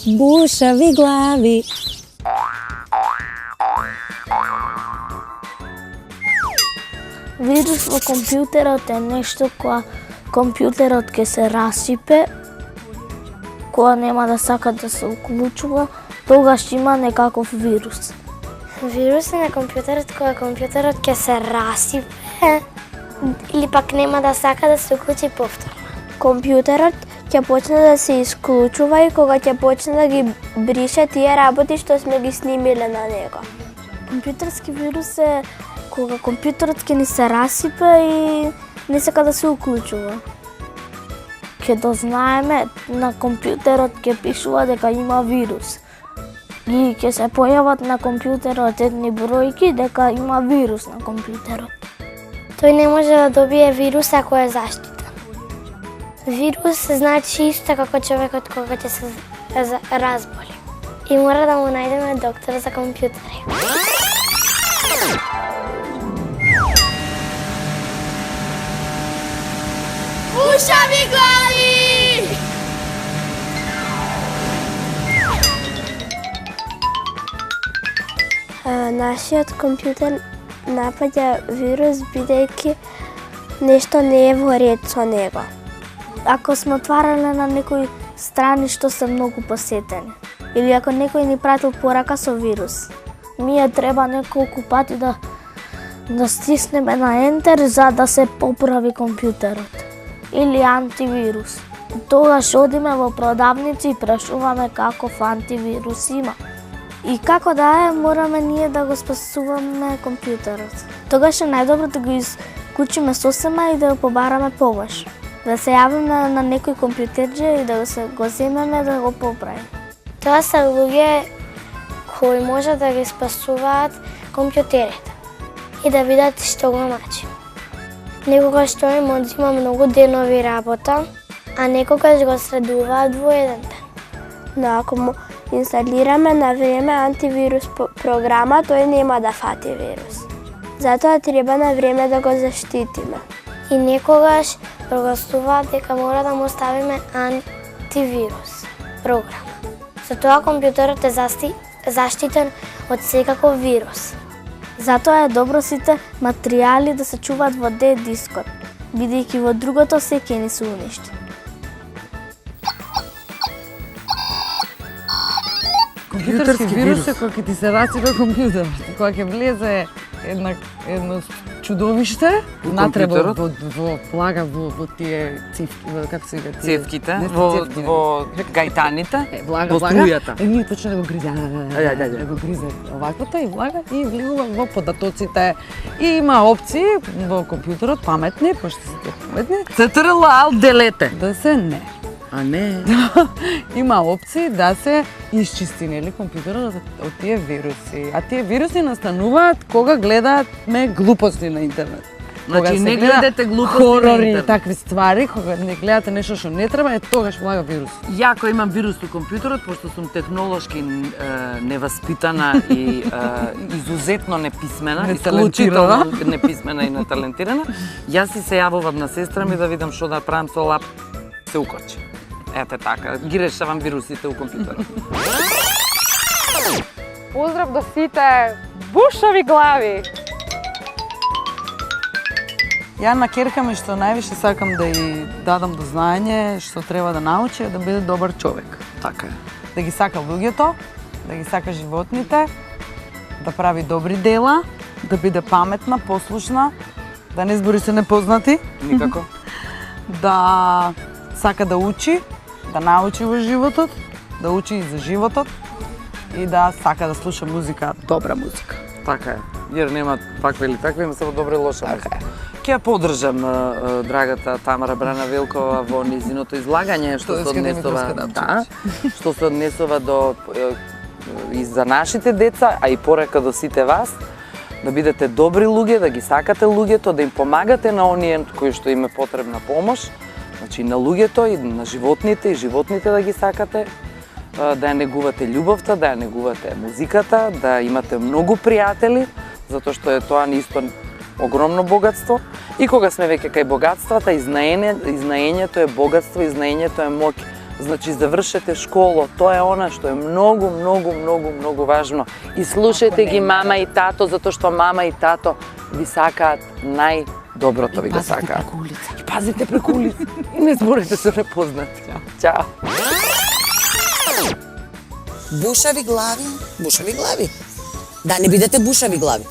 Bušavi glavi. Вирус во компјутерот е нешто кога компјутерот ќе се расипе, кога нема да сака да се уклучува, тогаш има некаков вирус. Вирус е на компјутерот кога компјутерот ќе се расипе или пак нема да сака да се уклучи повторно. Компјутерот ќе почне да се исклучува и кога ќе почне да ги брише тие работи што сме ги снимиле на него. Компјутерски вирус е кога компјутерот ќе ни се расипе и не сака да се уклучува. Ќе дознаеме на компјутерот ќе пишува дека има вирус. И ќе се појават на компјутерот едни бројки дека има вирус на компјутерот. Тој не може да добие вирус ако е заштитен. Вирус значи исто како човекот кога ќе се разболи. И мора да му најдеме доктор за компјутери. Bušavi glavi! Нашиот компјутер напаѓа вирус бидејќи нешто не е во ред со него. Ако сме отварале на некои страни што се многу посетени, или ако некој ни пратил порака со вирус, ние треба неколку пати да стиснеме на ентер за да се поправи компјутерот. Или антивирус. Тогаш одиме во продавници и прашуваме каков антивирус има. И како да е, мораме ние да го спасуваме компјутерот. Тогаш е најдобро да го исклучиме сосема и да го побараме помош. Да се јавиме на некој компјутерџе и да го земеме да го поправи. Тоа се луѓе кои може да ги спасуваат компјутерите и да видат што го начи. Некогаш тоа им одзима многу денови работа, а некогаш го средуваат во еден ден. Но ако му инсталираме на време антивирус програма, тој нема да фати вирус. Затоа треба на време да го заштитиме. И некогаш прогласуваат дека мора да му ставиме антивирус програма. Затоа компјутерот е заштитен од секаков вирус. Затоа е добро сите материјали да се чуваат во дискот, бидејќи во другото се ќе ни се уништи. Компјутерски вирус е кога ќе ти се расипе компјутерот, кога ќе влезе едно чудовиште внатре во плага во тие цевки, како се вика, цевките, во гајтаните, во струјата. И ние почне да го гризе, да го гризе оваквото и влага и влегува во податоците. И има опции во компјутерот паметни, пошто се паметни. Ctrl Alt Delete. Да се не. А не. Има опции да се исчисти нели компјутерот од тие вируси. А тие вируси настануваат кога гледаме глупости на интернет. Значи не гледате глупости хорори, на интернет. такви ствари, кога не гледате нешто што не треба, тогаш влага вирус. Ја кој имам вирус у компјутерот, пошто сум технолошки неваспитана и изузетно неписмена, исклучително неписмена и неталентирана, јас си се јавувам на сестра ми да видам што да правам со лап, се укочи. Ете така, ги решавам вирусите у компјутерот. Поздрав до сите бушави глави! Ја на ќерка ми што највише сакам да ја дадам до знаење што треба да научи е да биде добар човек. Така е. Да ги сака луѓето, да ги сака животните, да прави добри дела, да биде паметна, послушна, да не збори се непознати. Никако. Да сака да учи, да научи во животот, да учи и за животот и да сака да слуша музика, добра музика. Така е. Jer нема таква или таква, има само добра и лоша музика. Ќе ја поддржам драгата Тамара Брана-Велкова во низиното излагање што се однесува, што се однесува до и за нашите деца, а и порека до сите вас, да бидете добри луѓе, да ги сакате луѓето, да им помагате на оние кои што им е потребна помош, значи на луѓето и на животните, и животните да ги сакате, да ја негувате љубовта, да ја негувате музиката, да имате многу пријатели, затоа што е тоа исто огромно богатство. И кога сме веќе кај богатствата, изнаењето е богатство, изнаењето е моќ. Значи, завршете школу, тоа е она што е многу, многу, многу, многу важно. И слушајте ги мама и тато, затоа што мама и тато ви сакаат најдоброто ви го сакаат. И пазите преку улица. И не зборете со непознати. Чао. Бушави глави, бушави глави. Да не бидете бушави глави.